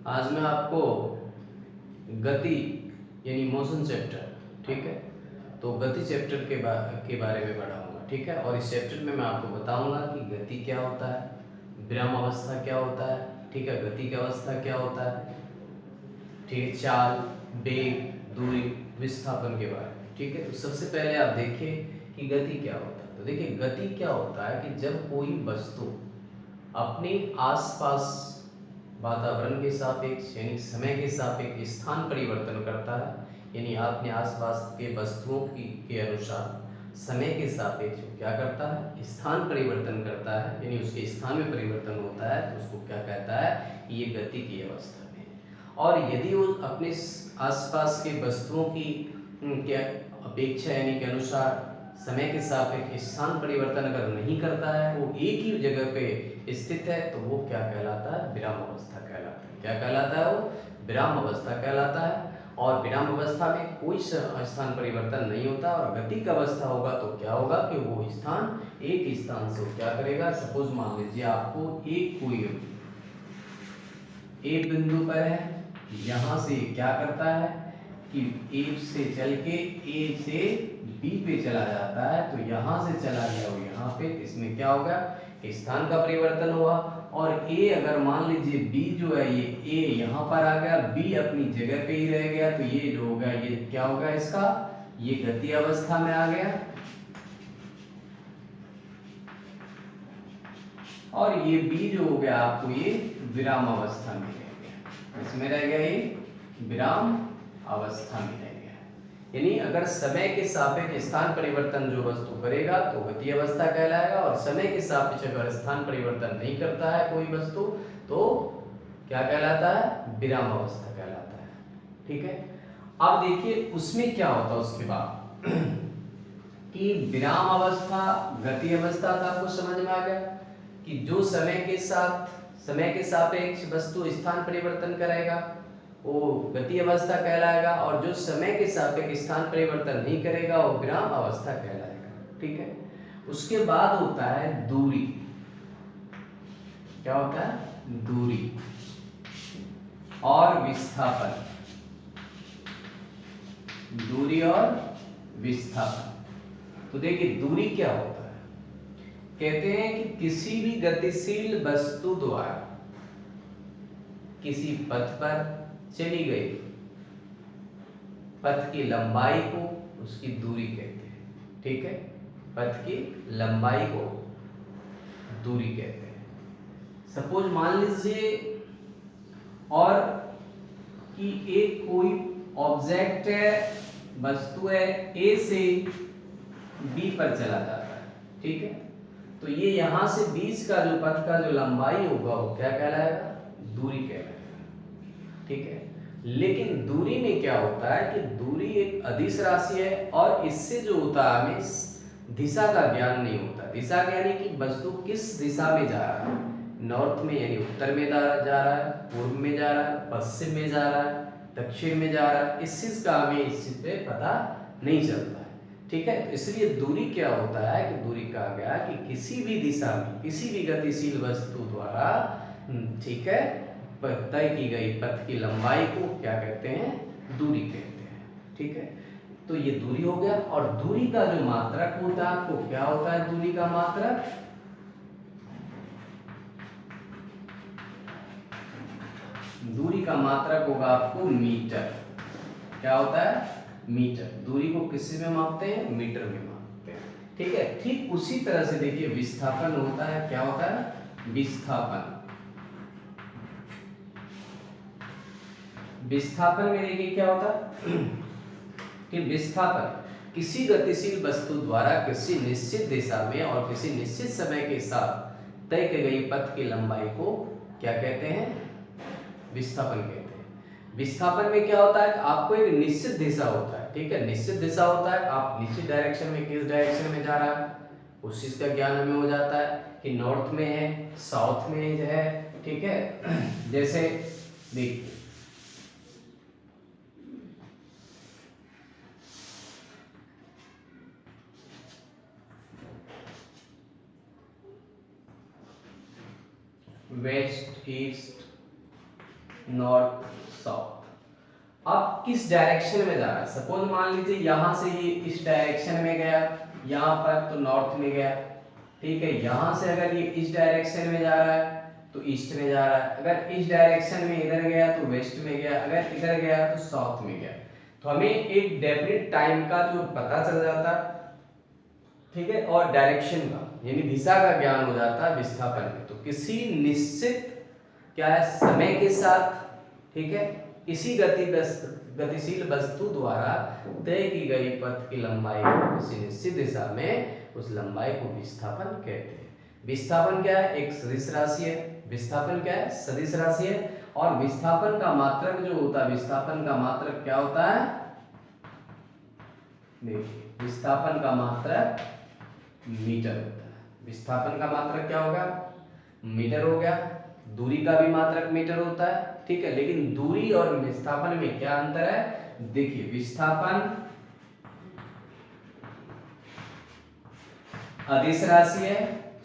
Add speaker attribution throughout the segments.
Speaker 1: आज मैं आपको गति यानी मोशन चैप्टर, ठीक है, तो गति चैप्टर के बारे में पढ़ाऊंगा, ठीक है। और इस चैप्टर में मैं आपको बताऊंगा कि गति क्या होता है, विराम अवस्था क्या होता है, ठीक है, गति की अवस्था क्या होता है, ठीक है, चाल, वेग, दूरी, विस्थापन के बारे में, ठीक है। तो सबसे पहले आप देखिए कि गति क्या होता है। तो देखिए गति क्या होता है कि जब कोई वस्तु अपने आसपास वातावरण के सापेक्ष यानी समय के सापेक्ष स्थान परिवर्तन करता है, यानी अपने आसपास के वस्तुओं के अनुसार समय के सापेक्ष क्या करता है, स्थान परिवर्तन करता है, यानी उसके स्थान में परिवर्तन होता है, तो उसको क्या कहता है, ये गति की अवस्था में है। और यदि वो अपने आसपास के वस्तुओं की क्या अपेक्षा यानी के अनुसार समय के सापेक्ष स्थान परिवर्तन अगर नहीं करता है, वो एक ही जगह पे स्थित है, तो वो क्या कहलाता है, विराम अवस्था कहलाता है। क्या कहलाता है, वो विराम अवस्था कहलाता है। और विराम अवस्था में कोई स्थान परिवर्तन नहीं होता। और गति का अवस्था होगा तो क्या होगा कि वो स्थान एक स्थान से क्या करेगा, सपोज मान लीजिए आपको एक कोई ए बिंदु पर है, यहाँ से क्या करता है कि ए से चल के ए से बी पे चला जाता है, तो यहाँ से चला गया वो यहाँ पे, इसमें क्या होगा, स्थान का परिवर्तन हुआ। और ए अगर मान लीजिए बी जो है, ये ए यहाँ पर आ गया, बी अपनी जगह पे ही रह गया, तो ये जो होगा ये क्या होगा, इसका ये गति अवस्था में आ गया। और ये बी जो हो गया आपको ये विराम अवस्था में रह गया, इसमें रह गया ये विराम अवस्था में रह गया। यानी अगर समय के सापेक्ष स्थान परिवर्तन जो वस्तु करेगा तो गति अवस्था कहलाएगा, और समय के सापेक्ष अगर स्थान परिवर्तन नहीं करता है कोई वस्तु तो क्या कहलाता है, विराम अवस्था कहलाता है, ठीक है। अब देखिए उसमें क्या होता है उसके बाद कि विराम अवस्था, गति अवस्था का आपको समझ में आ गया कि जो समय के सापेक्ष वस्तु स्थान परिवर्तन करेगा वो गति अवस्था कहलाएगा, और जो समय के सापेक्ष स्थान परिवर्तन नहीं करेगा वो विराम अवस्था कहलाएगा, ठीक है। उसके बाद होता है दूरी। क्या होता है, दूरी और विस्थापन। दूरी और विस्थापन। तो देखिए दूरी क्या होता है, कहते हैं कि किसी भी गतिशील वस्तु द्वारा किसी पथ पर चली गई पथ की लंबाई को उसकी दूरी कहते हैं, ठीक है। पथ की लंबाई को दूरी कहते हैं। सपोज मान लीजिए और कि एक कोई ऑब्जेक्ट है, वस्तु है, ए से बी पर चला जाता है, ठीक है। तो ये यहां से बीच का जो पथ का जो लंबाई होगा वो क्या कहलाएगा, दूरी कहलाएगा, ठीक है। लेकिन दूरी में क्या होता है कि दूरी एक अदिश राशि है, और इससे जो होता है हमें दिशा का ज्ञान नहीं होता। दिशा यानी कि वस्तु किस दिशा में जा रहा है, नॉर्थ में यानी उत्तर में जा रहा है, पूर्व में जा रहा है, पश्चिम में जा रहा है, दक्षिण में जा रहा है, इस चीज का हमें इस चीज पे पता नहीं चलता है, ठीक है। तो इसलिए दूरी क्या होता है कि दूरी कहा गया कि किसी भी दिशा में किसी भी गतिशील वस्तु द्वारा, ठीक है, तय की गई पथ की लंबाई को क्या कहते हैं, दूरी कहते हैं, ठीक है। तो ये दूरी हो गया। और दूरी का जो मात्रक होता है आपको क्या होता है, दूरी का मात्रक, दूरी का मात्रक होगा आपको मीटर। क्या होता है, मीटर। दूरी को किससे में मापते हैं, मीटर में मापते हैं, ठीक है। ठीक उसी तरह से देखिए विस्थापन होता है। क्या होता है, विस्थापन। विस्थापन में देखिए क्या होता है कि विस्थापन किसी गतिशील वस्तु द्वारा किसी निश्चित दिशा में और किसी निश्चित समय के साथ तय की गई पथ की लंबाई को क्या कहते हैं, विस्थापन कहते हैं। विस्थापन में क्या होता है, आपको एक निश्चित दिशा होता है, ठीक है, निश्चित दिशा होता है, आप निश्चित डायरेक्शन में किस डायरेक्शन में जा रहा है उस चीज का ज्ञान हमें हो जाता है कि नॉर्थ में है, साउथ में है, ठीक है। जैसे देखिए वेस्ट, ईस्ट, नॉर्थ साउथ। अब किस डायरेक्शन में जा रहा है, सपोज मान लीजिए यहां से ये इस डायरेक्शन में गया, यहां पर तो नॉर्थ में गया, ठीक है। यहां से अगर ये इस डायरेक्शन में जा रहा है तो ईस्ट में जा रहा है, अगर इस डायरेक्शन में इधर गया तो वेस्ट में गया, अगर इधर गया तो साउथ में गया। तो हमें एक डेफिनेट टाइम का जो पता चल जाता, ठीक है, और डायरेक्शन का यानी दिशा का ज्ञान हो जाता है विस्थापन में। तो किसी निश्चित क्या है समय के साथ, ठीक है, किसी गतिशील वस्तु द्वारा तय की गई पथ की लंबाई को किसी निश्चित दिशा में उस लंबाई को विस्थापन कहते हैं। विस्थापन क्या है, एक सदिश राशि है। विस्थापन क्या है, सदिश राशि है। और विस्थापन का मात्रक जो होता है, विस्थापन का मात्रक क्या होता है, देखिए विस्थापन का मात्रक मीटर होता है। विस्थापन का मात्रक क्या होगा, मीटर हो गया। दूरी का भी मात्रक मीटर होता है, ठीक है। लेकिन दूरी और विस्थापन में क्या अंतर है, देखिए विस्थापन अदिश राशि है,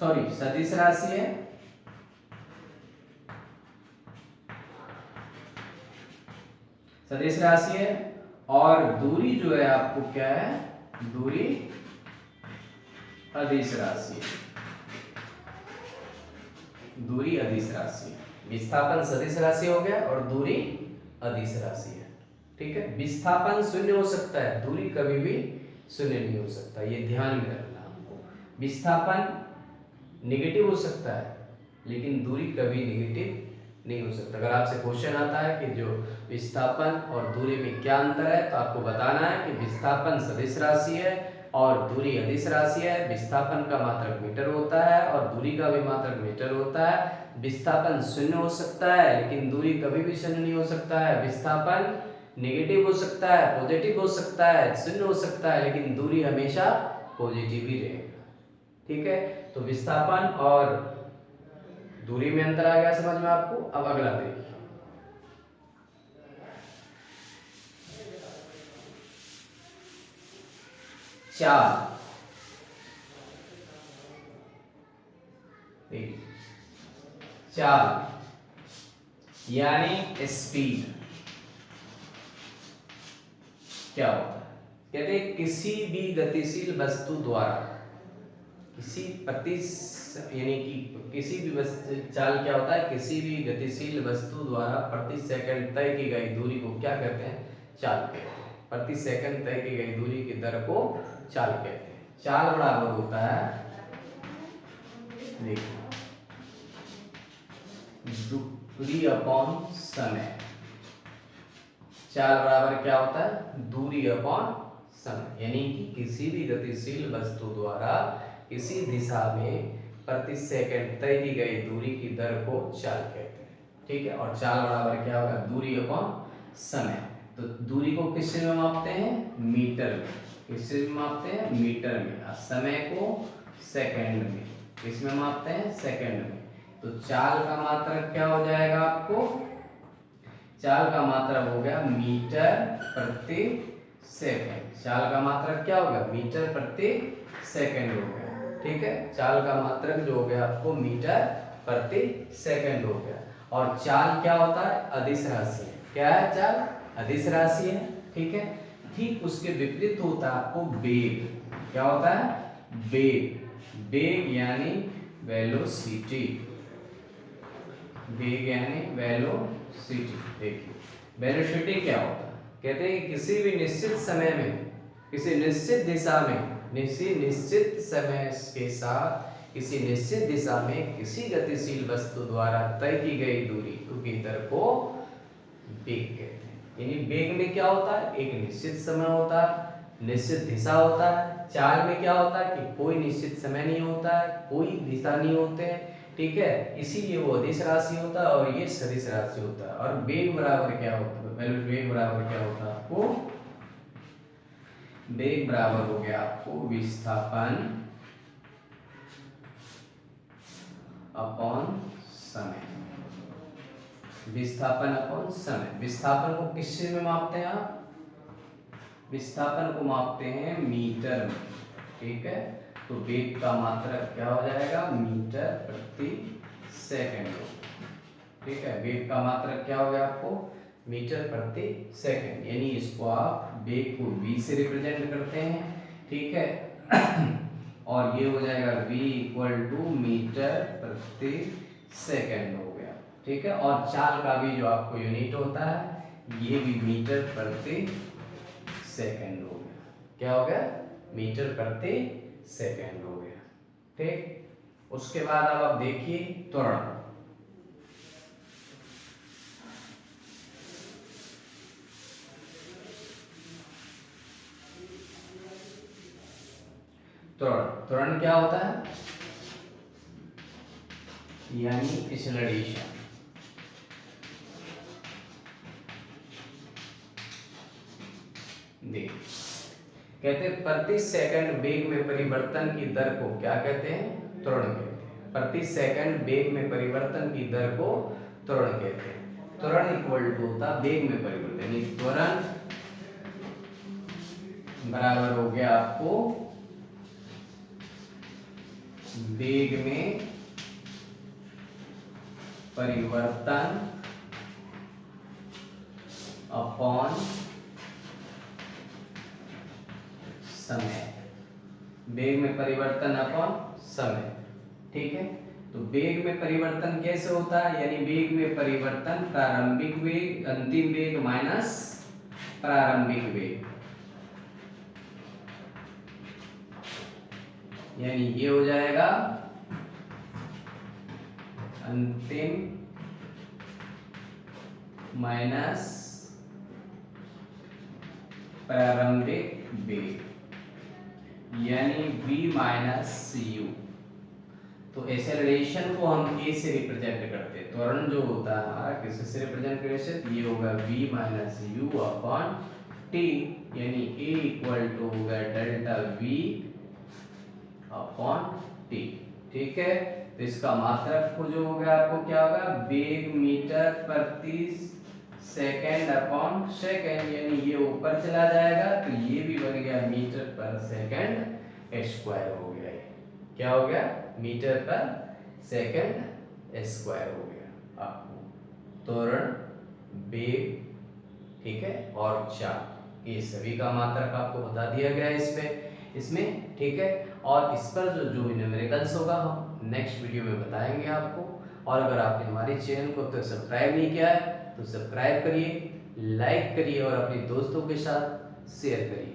Speaker 1: सॉरी सदिश राशि है, सदिश राशि है। और दूरी जो है आपको क्या है, दूरी अदिश राशि है, दूरी अदिश राशि है। विस्थापन सदिश राशि हो गया और दूरी अदिश राशि है, ठीक है। विस्थापन शून्य हो सकता है, दूरी कभी भी शून्य नहीं हो सकता, ये ध्यान में रखना हमको। विस्थापन नेगेटिव हो सकता है लेकिन दूरी कभी नेगेटिव नहीं हो सकता। अगर आपसे क्वेश्चन आता है कि जो विस्थापन और दूरी में क्या अंतर है, तो आपको बताना है कि विस्थापन सदिश राशि है और दूरी अदिश राशि है। विस्थापन का मात्रक मीटर होता है और दूरी का भी मात्रक मीटर होता है। विस्थापन शून्य हो सकता है लेकिन दूरी कभी भी शून्य नहीं हो सकता है। विस्थापन नेगेटिव हो सकता है, पॉजिटिव हो सकता है, शून्य हो सकता है, लेकिन दूरी हमेशा पॉजिटिव ही रहेगा, ठीक है। तो विस्थापन और दूरी में अंतर आ गया समझ में आपको। अब अगला देखिए, चाल। देखिए चाल यानी स्पीड क्या होता है, कहते हैं किसी भी गतिशील वस्तु द्वारा किसी यानी कि किसी भी वस्तु, चाल क्या होता है, किसी भी गतिशील वस्तु द्वारा प्रति सेकंड तय की गई दूरी को क्या कहते हैं, चाल कहते हैं। प्रति सेकंड तय की गई दूरी की दर को चाल कहते हैं। चाल बराबर होता है, देखिए दूरी अपॉन समय। चाल बराबर क्या होता है, दूरी अपॉन समय, यानी कि किसी भी गतिशील वस्तु द्वारा किसी दिशा में प्रति सेकंड तय की गई दूरी की दर को चाल कहते हैं, ठीक है। और चाल बराबर क्या होगा, दूरी अपॉन समय। तो दूरी को किससे में मापते हैं, मीटर में। किससे में मापते हैं, मीटर में। और समय को सेकंड में। किसमें मापते हैं, सेकंड में। तो चाल का मात्रक क्या हो जाएगा आपको, चाल का मात्रक हो गया मीटर प्रति सेकंड। चाल का मात्रक क्या होगा, मीटर प्रति सेकंड हो गया, ठीक है। चाल का मात्रक जो हो गया आपको मीटर प्रति सेकंड हो गया। और चाल क्या होता है, अदिश राशि है। क्या है, चाल अदिश राशि है, ठीक है। ठीक उसके विपरीत होता है आपको वेग। क्या होता है, वेग। वेग यानी वेलोसिटी, वेग यानी वेलोसिटी। देखिए वेलोसिटी क्या होता है, कहते हैं कि किसी भी निश्चित समय में, किसी निश्चित दिशा में, निश्चित समय के साथ किसी निश्चित दिशा में किसी गतिशील वस्तु द्वारा तय की गई दूरी की दर को वेग कहते हैं। यानी वेग में क्या होता है, एक निश्चित समय होता है, निश्चित दिशा होता है। चाल में क्या होता है कि कोई निश्चित समय नहीं होता है, कोई दिशा नहीं होते हैं, ठीक है। इसीलिए वो अदिश राशि होता है और ये सदिश राशि होता है। और वेग बराबर क्या होता है, वेग बराबर क्या होता है आपको, वेग बराबर हो गया आपको विस्थापन अपॉन समय। विस्थापन अपॉन समय। विस्थापन को किससे में मापते हैं आप, विस्थापन को मापते हैं मीटर में, ठीक है। तो वेग का मात्रक क्या हो जाएगा, मीटर प्रति सेकंड। ठीक है, वेग का मात्रक क्या हो गया आपको, मीटर प्रति सेकंड, यानी इसको आप वेग को v से रिप्रेजेंट करते हैं, ठीक है। और ये हो जाएगा v इक्वल टू मीटर प्रति सेकंड हो गया, ठीक है। और चाल का भी जो आपको यूनिट होता है ये भी मीटर प्रति सेकंड हो गया, क्या हो गया, मीटर प्रति सेकंड हो गया, ठीक। उसके बाद अब आप देखिए त्वरण। त्वरण क्या होता है, यानी एक्सेलरेशन। देख, कहते हैं प्रति सेकंड वेग में परिवर्तन की दर को क्या कहते हैं, त्वरण कहते हैं। प्रति सेकंड वेग में परिवर्तन की दर को त्वरण कहते हैं। त्वरण इक्वल टू होता वेग में परिवर्तन, यानी त्वरण बराबर हो गया आपको वेग में परिवर्तन अपॉन समय, वेग में परिवर्तन अपॉन समय, ठीक है। तो वेग में परिवर्तन कैसे होता है, यानी वेग में परिवर्तन प्रारंभिक वेग, अंतिम वेग माइनस प्रारंभिक वेग, यानी ये हो जाएगा अंतिम माइनस प्रारंभिक वेग, यानी v माइनस u। तो एक्सेलरेशन को हम a से रिप्रेजेंट करते हैं, त्वरण जो होता है हमारा किससे रिप्रेजेंट करें, ये होगा v minus u upon t, यानी a इक्वल टू होगा डेल्टा v अपॉन t, ठीक है। तो इसका मात्रक को जो होगा आपको क्या होगा, वेग मीटर प्रति सेकेंड अपॉन सेकेंड, यानी ये ऊपर चला जाएगा तो ये भी बन गया मीटर पर सेकेंड स्क्वायर हो गया, क्या हो गया, मीटर पर सेकेंड स्क्वायर हो गया आपको त्वरण, वेग, ठीक है, और चाल, ये सभी का मात्रक आपको बता दिया गया है इसमें, ठीक है। और इस पर जो न्यूमेरिकल्स होगा हम नेक्स्ट वीडियो में बताएंगे आपको। और अगर आपने हमारे चैनल को अब तक सब्सक्राइब नहीं किया है तो सब्सक्राइब करिए, लाइक करिए और अपने दोस्तों के साथ शेयर करिए।